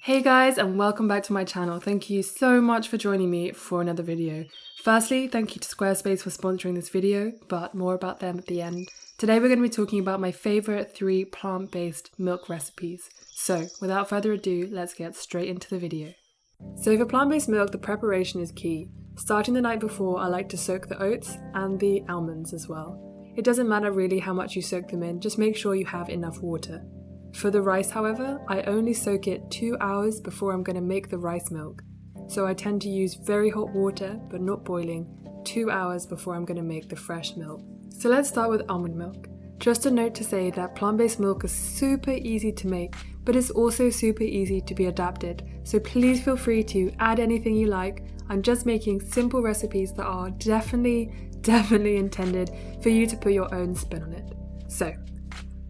Hey guys, and welcome back to my channel. Thank you so much for joining me for another video. Firstly, thank you to Squarespace for sponsoring this video, but more about them at the end. Today we're going to be talking about my favourite 3 plant-based milk recipes. So without further ado, let's get straight into the video. So for plant-based milk, the preparation is key. Starting the night before, I like to soak the oats and the almonds as well. It doesn't matter really how much you soak them in, just make sure you have enough water. For the rice, however, I only soak it 2 hours before I'm going to make the rice milk. So I tend to use very hot water, but not boiling, 2 hours before I'm going to make the fresh milk. So let's start with almond milk. Just a note to say that plant-based milk is super easy to make, but it's also super easy to be adapted. So please feel free to add anything you like. I'm just making simple recipes that are definitely intended for you to put your own spin on it. So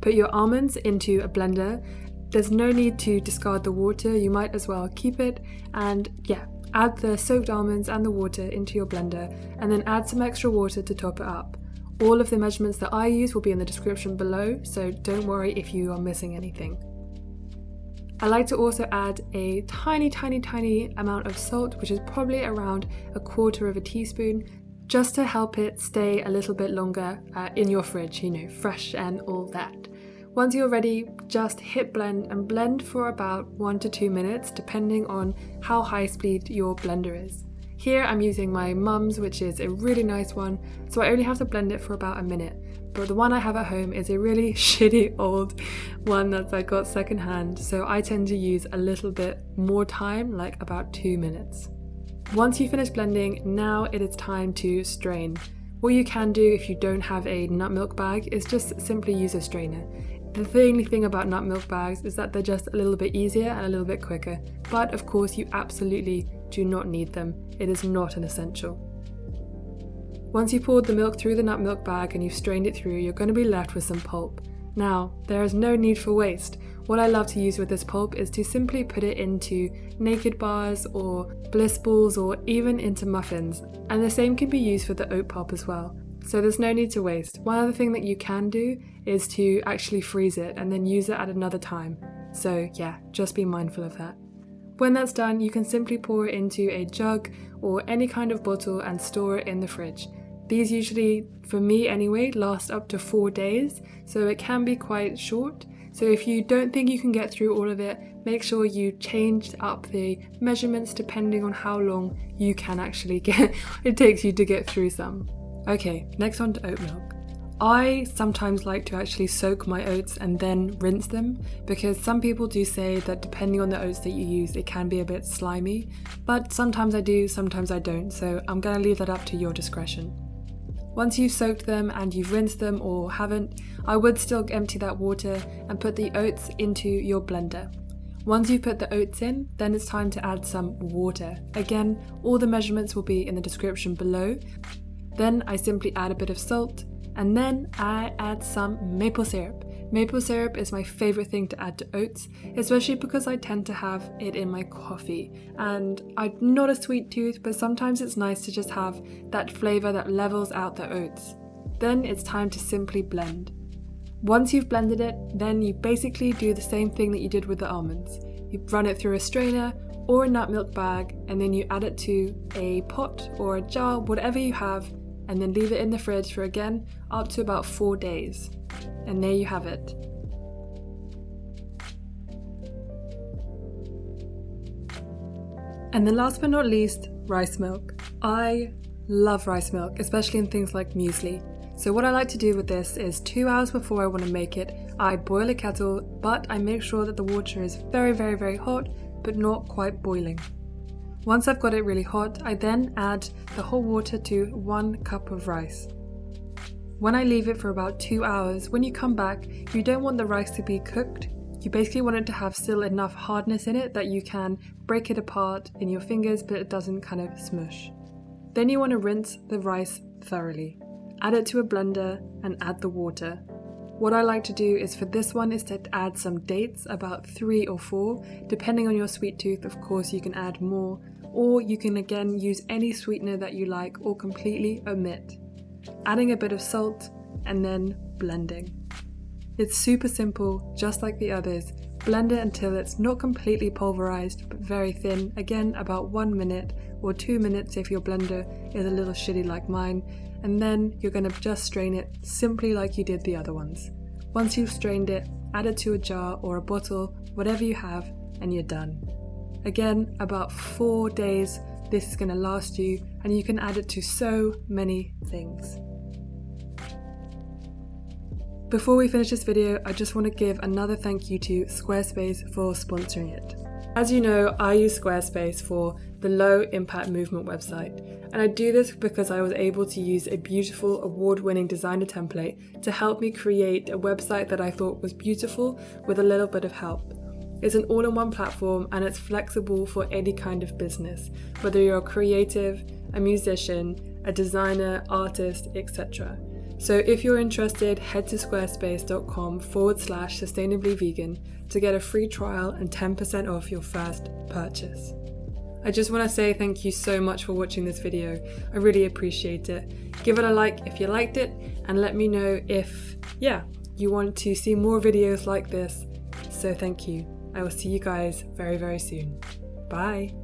put your almonds into a blender. There's no need to discard the water, you might as well keep it, and add the soaked almonds and the water into your blender and then add some extra water to top it up. All of the measurements that I use will be in the description below, so don't worry if you are missing anything. I like to also add a tiny amount of salt, which is probably around 1/4 teaspoon, just to help it stay a little bit longer in your fridge, fresh and all that. Once you're ready, just hit blend and blend for about 1 to 2 minutes, depending on how high speed your blender is. Here I'm using my mum's, which is a really nice one, so I only have to blend it for about a minute. But the one I have at home is a really shitty old one that I got secondhand, so I tend to use a little bit more time, like about 2 minutes. Once you finish blending, now it is time to strain. What you can do if you don't have a nut milk bag is just simply use a strainer. The only thing about nut milk bags is that they're just a little bit easier and a little bit quicker, but of course you absolutely do not need them. It is not an essential. Once you've poured the milk through the nut milk bag and you've strained it through, you're going to be left with some pulp. Now, there is no need for waste. What I love to use with this pulp is to simply put it into naked bars or bliss balls or even into muffins. And the same can be used for the oat pulp as well. So there's no need to waste. One other thing that you can do is to actually freeze it and then use it at another time. So just be mindful of that. When that's done, you can simply pour it into a jug or any kind of bottle and store it in the fridge. These usually, for me anyway, last up to 4 days, so it can be quite short. So if you don't think you can get through all of it, make sure you change up the measurements depending on how long you can actually it takes you to get through some. Okay, next on to oat milk. I sometimes like to actually soak my oats and then rinse them, because some people do say that depending on the oats that you use, it can be a bit slimy, but sometimes I do, sometimes I don't, so I'm going to leave that up to your discretion. Once you've soaked them and you've rinsed them or haven't, I would still empty that water and put the oats into your blender. Once you've put the oats in, then it's time to add some water. Again, all the measurements will be in the description below. Then I simply add a bit of salt, and then I add some maple syrup. Maple syrup is my favourite thing to add to oats, especially because I tend to have it in my coffee. And I'm not a sweet tooth, but sometimes it's nice to just have that flavour that levels out the oats. Then it's time to simply blend. Once you've blended it, then you basically do the same thing that you did with the almonds. You run it through a strainer or a nut milk bag, and then you add it to a pot or a jar, whatever you have, and then leave it in the fridge for again up to about 4 days. And there you have it. And then last but not least, rice milk. I love rice milk, especially in things like muesli. So what I like to do with this is 2 hours before I want to make it, I boil a kettle, but I make sure that the water is very hot, but not quite boiling. Once I've got it really hot, I then add the whole water to 1 cup of rice. When I leave it for about 2 hours, when you come back, you don't want the rice to be cooked. You basically want it to have still enough hardness in it that you can break it apart in your fingers, but it doesn't kind of smush. Then you want to rinse the rice thoroughly. Add it to a blender and add the water. What I like to do is for this one is to add some dates, about 3 or 4. Depending on your sweet tooth, of course, you can add more, or you can again use any sweetener that you like or completely omit. Adding a bit of salt and then blending. It's super simple, just like the others, Blend it until it's not completely pulverized, but very thin, again about 1 minute or 2 minutes if your blender is a little shitty like mine, and then you're going to just strain it simply like you did the other ones. Once you've strained it, add it to a jar or a bottle, whatever you have, and you're done. Again, about 4 days this is going to last you, and you can add it to so many things. Before we finish this video, I just want to give another thank you to Squarespace for sponsoring it. As you know, I use Squarespace for the Low Impact Movement website, and I do this because I was able to use a beautiful award-winning designer template to help me create a website that I thought was beautiful with a little bit of help. It's an all-in-one platform and it's flexible for any kind of business, whether you're a creative, a musician, a designer, artist, etc. So if you're interested, head to squarespace.com/sustainablyvegan to get a free trial and 10% off your first purchase. I just want to say thank you so much for watching this video. I really appreciate it. Give it a like if you liked it, and let me know if, you want to see more videos like this. So thank you. I will see you guys very, very soon. Bye.